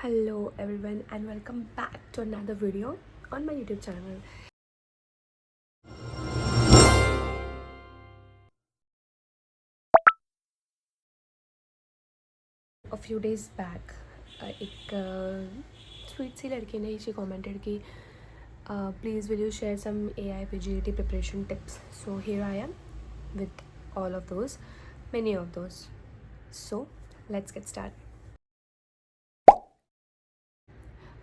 Hello everyone and welcome back to another video on my YouTube channel. A few days back एक sweet सी लड़की ने she commented कि please will you share some AI PGT preparation tips. So here I am with all of those, many of those. So let's get started.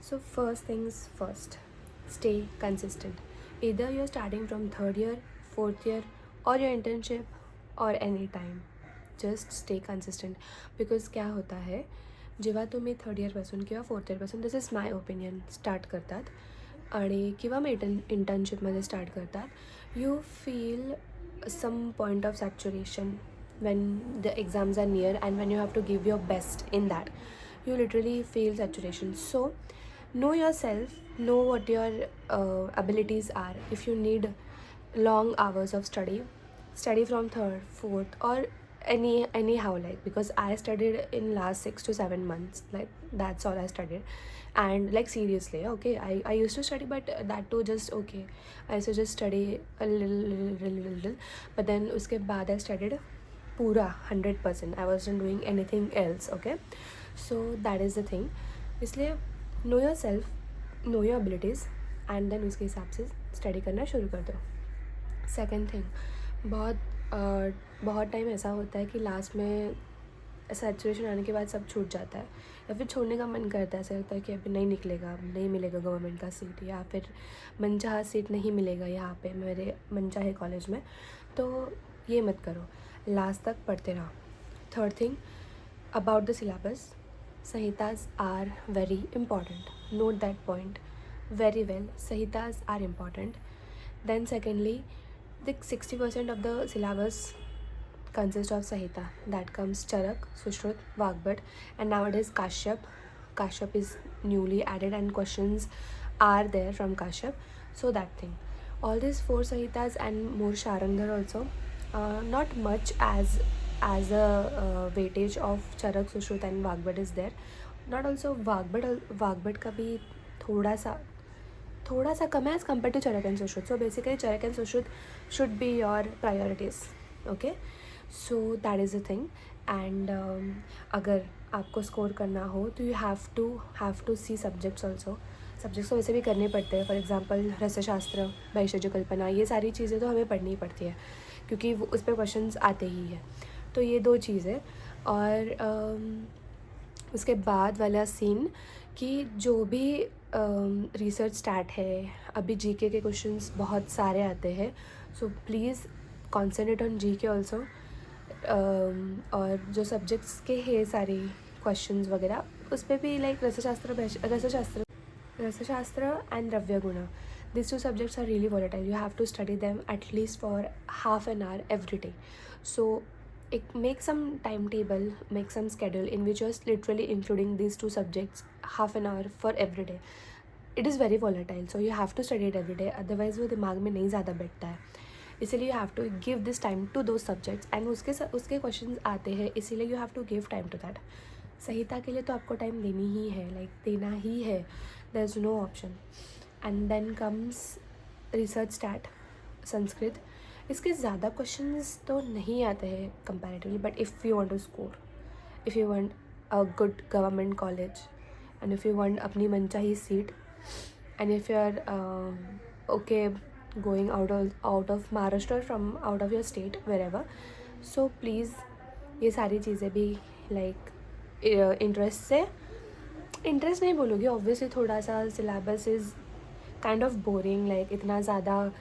So first things first, stay consistent. Either you're starting from third year, fourth year, or your internship, or any time. Just stay consistent. Because क्या होता है, जेव्हा तुम्ही third year पासून किंवा fourth year पासून, this is my opinion, start करतात आणि किंवा मग इंटर्नशिपमध्ये स्टार्ट करतात, you feel some point of saturation when the exams are near and when you have to give your best in that. You literally feel saturation. So know yourself, know what your abilities are. If you need long hours of study from third, fourth, or anyhow, like, because I studied in last 6 to 7 months, like that's all I studied. And like seriously, okay, I used to study, but that too just okay. I used to just study a little, but then uske baad I studied pura 100%. I wasn't doing anything else. Okay, so that is the thing. इसलिए know yourself, know your abilities, and then उसके हिसाब से study करना शुरू कर दो. Second thing, बहुत time ऐसा होता है कि लास्ट में सैचुरेशन आने के बाद सब छूट जाता है, या फिर छोड़ने का मन करता है. ऐसा लगता है कि अभी नहीं निकलेगा, नहीं मिलेगा गवर्नमेंट का सीट, या फिर मनचाहा सीट नहीं मिलेगा यहाँ पे मेरे मनचाहे कॉलेज में. तो ये मत करो, लास्ट तक पढ़ते रहो. Third thing, about the syllabus, Sahitas are very important. Note that point very well. Sahitas are important. Then secondly, the 60% of the syllabus consists of Sahita. That comes Charak, Sushruta, Vagbhat, and nowadays Kashyap. Kashyap is newly added and questions are there from Kashyap. So that thing. All these 4 Sahitas and more Sharandhar also. Not much as a weightage of Charak, Sushruta and Vagbhat is there. Not also Vagbhat का भी थोड़ा सा कम है as compared to Charak and Sushruta. So basically Charak and Sushruta should be your priorities. Okay, so that is the thing. And अगर आपको score करना हो तो you have to see subjects also. Subjects तो वैसे भी करने पड़ते हैं. फॉर एग्जांपल रसशास्त्र, भैषज कल्पना, ये सारी चीज़ें तो हमें पढ़नी ही पड़ती है क्योंकि वो उस पर क्वेश्चंस आते ही है. तो ये 2 चीज़ें. और उसके बाद वाला सीन कि जो भी रिसर्च स्टार्ट है, अभी जीके के क्वेश्चंस बहुत सारे आते हैं. So please concentrate on GK also. और जो सब्जेक्ट्स के है सारे क्वेश्चंस वगैरह, उस पर भी like रसशास्त्र and Dravya Guna. These 2 subjects are really volatile. You have to study them at least for half an hour every day. So make some timetable, make some schedule in which you're literally including these 2 subjects half an hour for every day. It is very volatile, so you have to study it every day. Otherwise वो दिमाग में नहीं ज़्यादा बैठता है. इसीलिए you have to give this time to those subjects. And उसके questions आते हैं, इसीलिए you have to give time to that. संहिता के लिए तो आपको टाइम देनी ही है, लाइक देना ही है. There is no option. And then comes research start, Sanskrit. इसके ज़्यादा क्वेश्चंस तो नहीं आते हैं comparatively, but if you want to score, if you want a good government college, and if you want अपनी मनचाही seat, and if you are okay going out of Maharashtra, from out of your state, wherever, so please ये सारी चीज़ें भी like interest नहीं बोलूँगी obviously. थोड़ा सा syllabus is kind of boring, like इतना ज़्यादा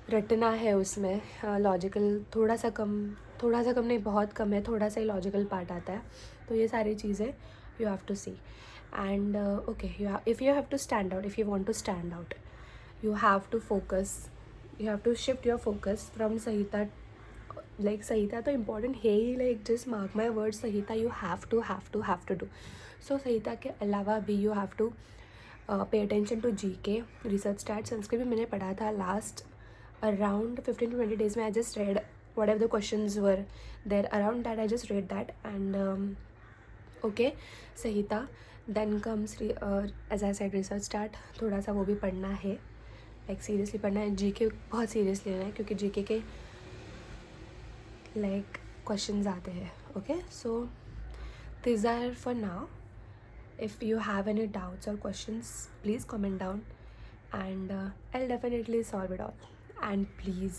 रटना है उसमें. लॉजिकल थोड़ा सा कम नहीं, बहुत कम है. थोड़ा सा ही लॉजिकल पार्ट आता है. तो ये सारी चीज़ें you have to see. And okay, if you have to stand out, if you want to stand out, you have to focus, you have to shift your focus from Sahita. Like Sahita तो important है ही, like just mark my words, Sahita you have to do. So Sahita के अलावा भी you have to pay attention to GK, research stats. Sanskrit भी मैंने पढ़ा था last around 15 to 20 days में. I just read whatever the questions were there around that, I just read that. And okay, Sahita. Then comes as I said research start, थोड़ा सा वो भी पढ़ना है, लाइक सीरियसली पढ़ना है। जीके बहुत सीरियसली लेना है क्योंकि जीके के लाइक क्वेश्चंस आते हैं। Okay, so this are for now. If you have any doubts or questions, please comment down and I'll definitely solve it all. And please,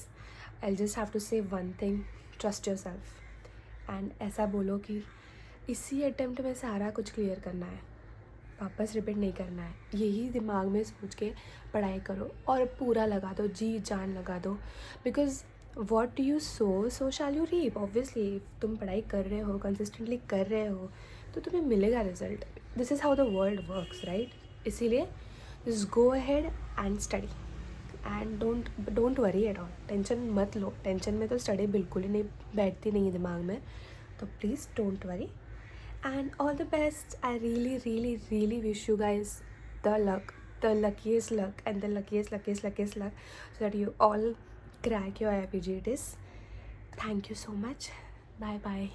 I'll just have to say one thing, trust yourself. And ऐसा बोलो कि इसी attempt में सारा कुछ clear करना है, वापस रिपीट नहीं करना है। यही दिमाग में सोच के पढ़ाई करो और पूरा लगा दो, जी जान लगा दो, because what you sow shall you reap. Obviously तुम पढ़ाई कर रहे हो, कंसिस्टेंटली कर रहे हो, तो तुम्हें मिलेगा result. This is how the world works, right? इसीलिए just go ahead and study and don't worry at all. Tension मत लो, टेंशन में तो स्टडी बिल्कुल ही नहीं बैठती नहीं है दिमाग में, तो please don't worry. And all the best. I really wish you guys the luck, the luckiest luck, and the luckiest luck, so that you all crack your IPGTs. Thank you so much. Bye bye.